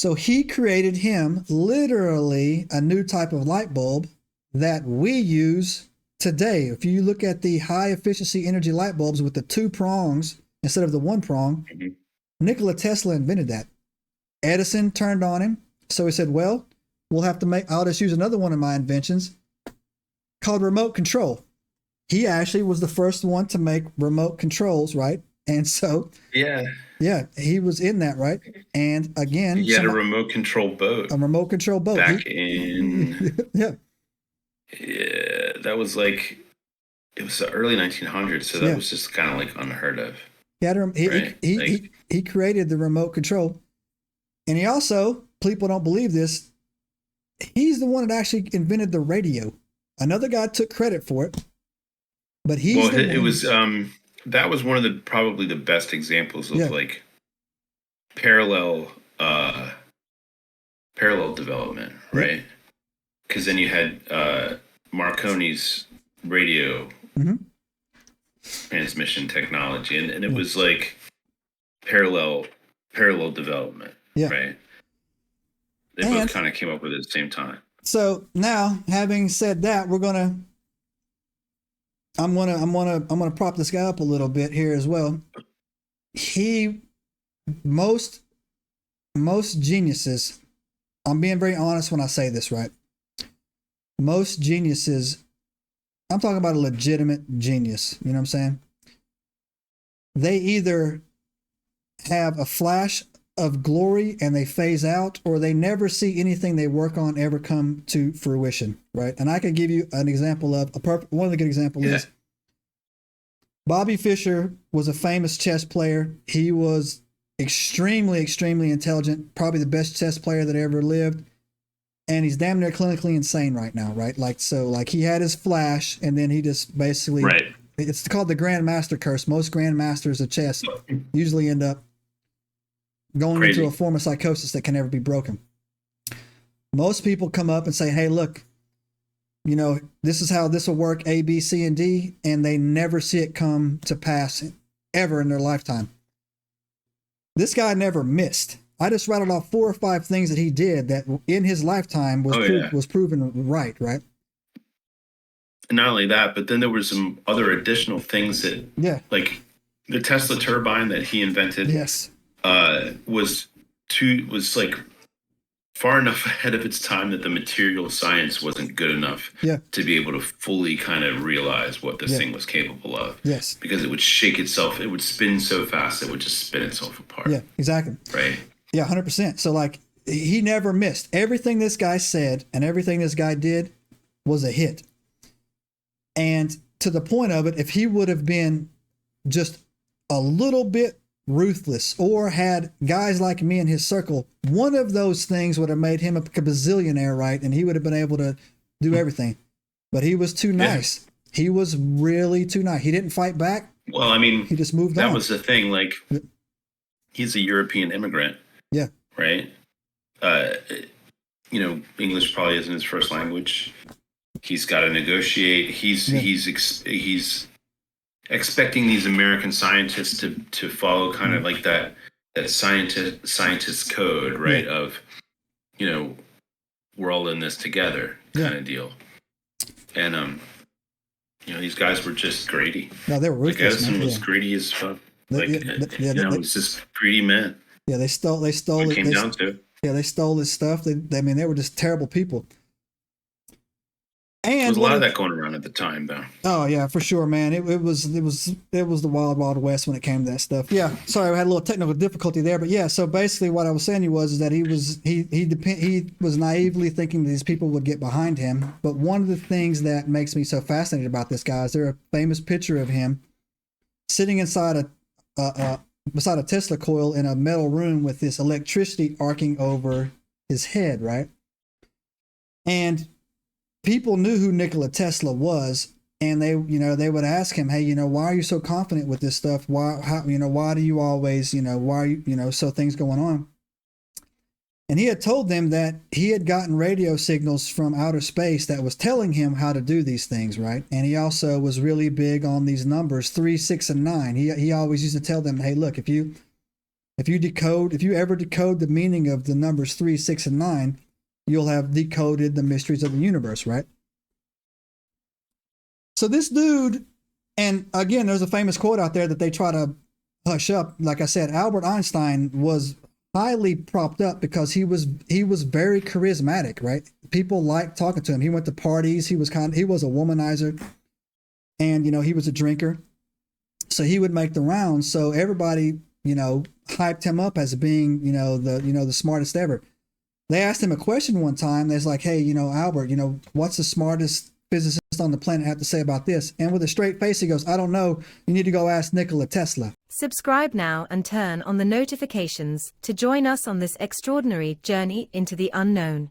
So he created him literally a new type of light bulb that we use today. If you look at the high efficiency energy light bulbs with the 2 prongs instead of the 1 prong, Nikola Tesla invented that. Edison turned on him. So he said, well, I'll just use another one of my inventions called remote control. He actually was the first one to make remote controls, right? And so, yeah, he was in that, right? And again, he had a remote control boat. A remote control boat. Back in... Yeah. Yeah, that was like... It was the early 1900s, so that was just kind of like unheard of. He created the remote control. And he also, people don't believe this, he's the one that actually invented the radio. Another guy took credit for it, but that was one of the probably the best examples of like parallel development, right? Because then you had Marconi's radio transmission technology, and it was like parallel development, right? They both kind of came up with it at the same time. So now, having said that, I'm gonna prop this guy up a little bit here as well. Most geniuses, I'm being very honest when I say this, right? Most geniuses, I'm talking about a legitimate genius, you know what I'm saying? They either have a flash of glory and they phase out, or they never see anything they work on ever come to fruition, right? And I can give you an example of one of the good examples is Bobby Fischer was a famous chess player. He was extremely, extremely intelligent, probably the best chess player that ever lived. And he's damn near clinically insane right now, right? Like he had his flash and then he just basically, it's called the Grandmaster curse. Most grandmasters of chess usually end up going into a form of psychosis that can never be broken. Most people come up and say, hey, look, you know, this is how this will work, A, B, C, and D, and they never see it come to pass ever in their lifetime. This guy never missed. I just rattled off 4 or 5 things that he did that in his lifetime was proven right? And not only that, but then there were some other additional things that, like the Tesla turbine that he invented, was like far enough ahead of its time that the material science wasn't good enough to be able to fully kind of realize what this thing was capable of. Yes. Because it would shake itself, it would spin so fast, it would just spin itself apart. Yeah, exactly. Right. Yeah, 100%. So like he never missed. Everything this guy said and everything this guy did was a hit. And to the point of it, if he would have been just a little bit ruthless or had guys like me in his circle, one of those things would have made him a bazillionaire, right? And he would have been able to do everything. But he was too nice. He was really too nice. He didn't fight back. Well, I mean, he just moved on. That was the thing. Like, he's a European immigrant. Yeah. Right. You know, English probably isn't his first language. He's got to negotiate. He's expecting these American scientists to follow kind of like that scientist code, right? Of, you know, we're all in this together kind of deal. And you know, these guys were just greedy. No, they were ruthless. Like Edison was greedy as fuck. Like, you know, it's just greedy men. Yeah, they stole it. Came down to. Yeah, they stole his stuff. I mean, they were just terrible people. And there was a lot of that going around at the time, though. Oh yeah, for sure, man. It was the wild, wild west when it came to that stuff. Yeah, sorry, I had a little technical difficulty there, but yeah. So basically, what I was saying was that he was naively thinking that these people would get behind him. But one of the things that makes me so fascinated about this guy is there's a famous picture of him sitting inside beside a Tesla coil in a metal room with this electricity arcing over his head, right? And people knew who Nikola Tesla was, and they would ask him, hey, why are you so confident with this stuff? Why do you always, why are you, so things going on? And he had told them that he had gotten radio signals from outer space that was telling him how to do these things, right? And he also was really big on these numbers, 3, 6, and 9. He always used to tell them, hey, look, if If you ever decode the meaning of the numbers 3, 6, and 9, you'll have decoded the mysteries of the universe, right? So this dude, and again, there's a famous quote out there that they try to hush up. Like I said, Albert Einstein was highly propped up because he was very charismatic, right? People liked talking to him. He went to parties. He was a womanizer, and he was a drinker. So he would make the rounds. So everybody, hyped him up as being, the smartest ever. They asked him a question one time. They're like, "Hey, Albert, what's the smartest physicist on the planet have to say about this?" And with a straight face, he goes, "I don't know. You need to go ask Nikola Tesla." Subscribe now and turn on the notifications to join us on this extraordinary journey into the unknown.